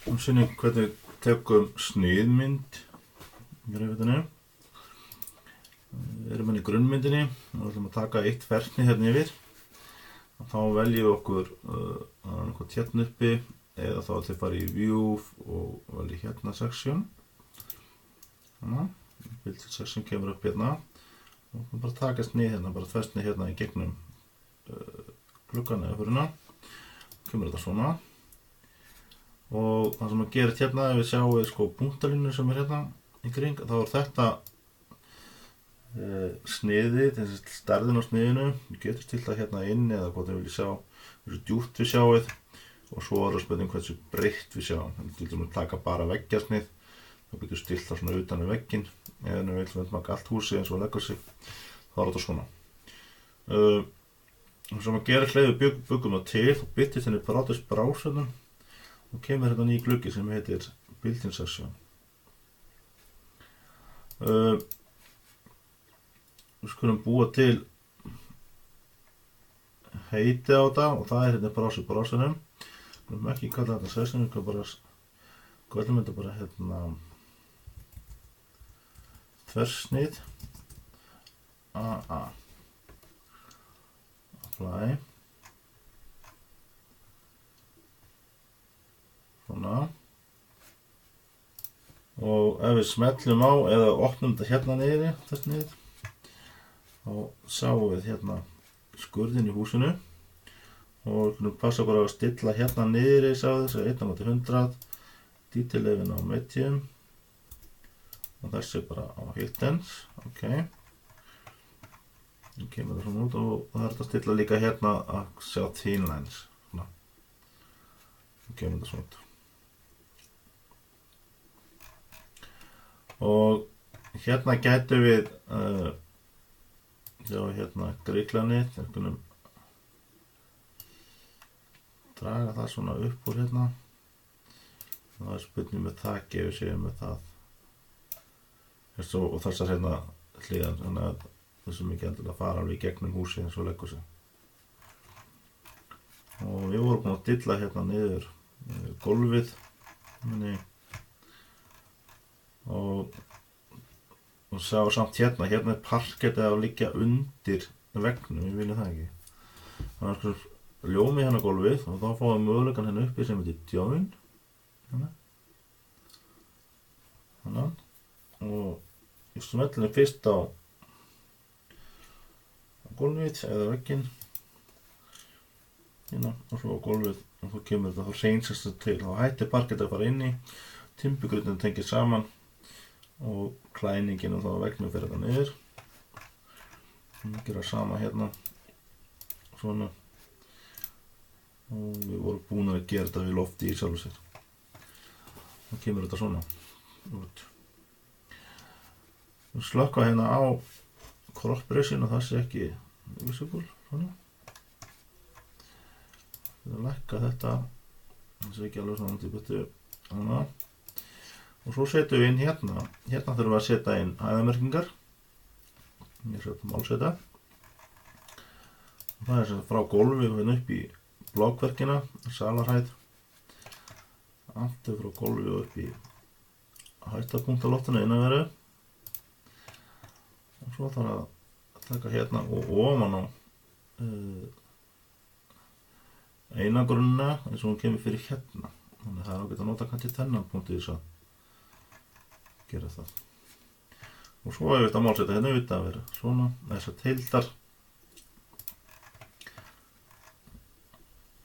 Nú sýnum við hvernig við tökum sniðmynd í reyfitinu. Við erum í grunnmyndinni og við ætlum að taka eitt þversnið hérna yfir. Og þá veljum við okkur einhvern hérna uppi eða þá ætlum við að fara í View og velja hérna Section. Þannig, Build Section kemur upp hérna. Og við ætlum bara að taka snið hérna, bara þversnið hérna í gegnum gluggan eða hurðina. Kemur þetta svona. Og það sem að gerist hérna, ef við sjáum sko punktalínu sem hérna í kring, þá þetta sniðið, þessi stærðin á sniðinu. Við getum stilt það hérna inn eða hvort við viljum sjá hversu djúpt við sjáum og svo er það spurning hversu breitt við sjáum. Þannig til dæmis taka bara veggjasnið, þá getum við stilt það svona utan við vegginn. Ef við viljum maka allt húsið eins og leggur sig, þá er þetta svona. Það sem að gerist við byggum það til og byttist henni Brothers browserinn og kemur hérna ný gluggi sem heitir Built-in Section. Við skulum búa til heiti á þetta og það er hérna browserinn. Við skulum ekki kalla þetta Section, við kallum þetta bara hérna þversnið AA. Apply. Svona. Og ef við smellum á eða opnum þetta hérna niður, þess niður, þá sjáum við hérna skurðinn í húsinu og við kunum passa okkur á að stilla hérna niður í þess að 1/100, detail level á medium og þessi bara á hildens, ok. Nú kemur það svona út og það er þetta að stilla líka hérna að sjá thin lines, svona. Nú kemur þetta svona út. Og hérna gætum við sjá hérna griklanið, við kunum draga það svona upp úr hérna. Það er spurning með þakki ef við séum með það. Og þessar hérna hliðar, þannig að þessum ekki endilega að fara alveg í gegnum húsið eins og leggur sig. Og við vorum búin að dilla hérna niður gólfið. Og sjá samt hérna er parkettið að liggja undir veggnum, við viljum það ekki. Þannig að ljómi hérna gólfið og þá fáum við möguleikann hérna uppi sem heitir Join. Þannig. Og ég smellir henni fyrst á gólfið eða vegginn. Hérna og svo á gólfið og þá kemur þetta, þá hreinsast þetta til. Þá hættir parkettið að fara inn í, timburgrindin tengir saman og klæningin og þá veggnum fyrir þetta niður. Við gera sama hérna, svona. Og við vorum búin að gera þetta við lofti í sjálfu sér. Þá kemur þetta svona út. Við slökkva hérna á crop brushinn og það sé ekki visible, svona. Við lækka þetta, það sé ekki alveg svona til betur, svona. Og svo setjum við inn hérna þurfum við að setja inn hæðamerkingar. Ég setjum málseta. Og það er sem frá gólfi og hérna upp í blokkverkina, salarhæð. Allt er frá gólfi og upp í hættapunktaloftinu innanveru. Og svo þarf að taka hérna og ofan á einagrunna eins og hún kemur fyrir hérna. Þannig það er ágætt að nota kannski þennan punkt í þess að gera það. Og svo er þetta málseta hérna utan að vera svona, þessar teildar.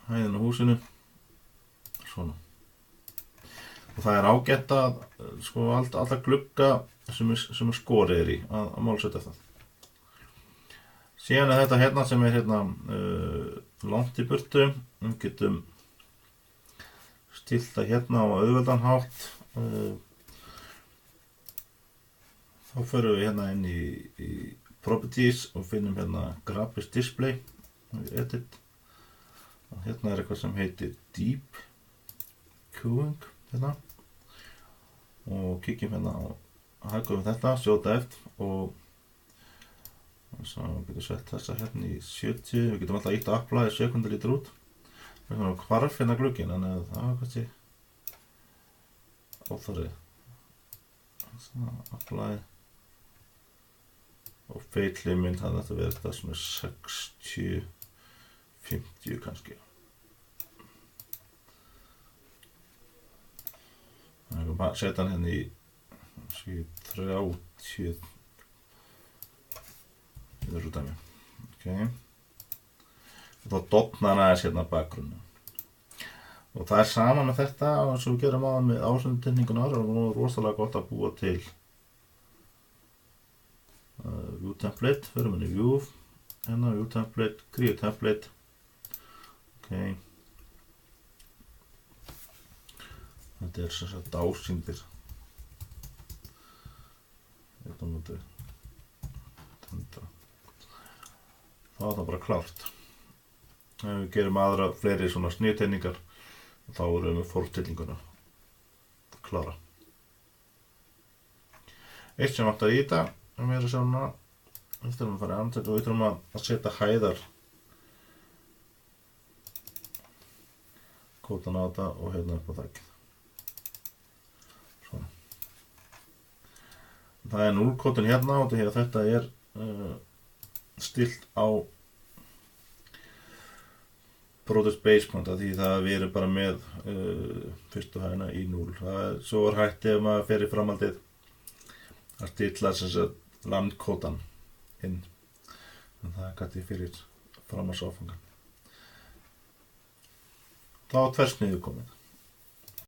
Hæðin á húsinu, svona. Og það er ágætt að sko alltaf glugga sem er skorið í að málseta það. Síðan er þetta hérna sem er hérna langt í burtu. Við getum stilt það hérna á auðveldan hátt. Þá förum við hérna inn í Properties og finnum hérna Graphics Display. Edit. Og hérna er eitthvað sem heitir Deep Queuing hérna. Og kíkjum hérna á hækkum við þetta, Show Depth og svo getum við sett þessa hérna í 70. Við getum alltaf ítt að apply sekundar lítur út. Við erum hvarf hérna glugginn, þannig að það var kannski óþarfi. Apply og fade limit, það ætti að vera þetta svona 60, 50 kannski. Það er bara setja hann hérna í 30 í þessu dæmi. Okay. Og þá dofnar hann aðeins hérna bakgrunnu. Og það er sama með þetta eins og við gerum áðan með ásendinningunar, og það er rosalega gott að búa til view template, förum við í view, hérna view template, create template. Okay. Þetta er sem sagt ásýndir. Þetta mútu tendra. Þá er það bara klárt. Ef við gerum aðra fleiri svona sniðteiningar, þá erum við með fortillinguna klára. Eitt sem vantar í þetta, við erum að sjá núna, við þurfum að fara í andlet og við þurfum að setja hæðar kótan á þetta og hérna upp á þakkið. Svona. Það er 0 kótin hérna og þetta er stilt á Product Base Point, því það við erum bara með fyrstu hæðina í 0. Svo er hægt ef maður fer í framhaldið að stilla sem sagt landkótan inn. En það er gæti fyrir framhaldsáfangan. Þá er tversniðið komið.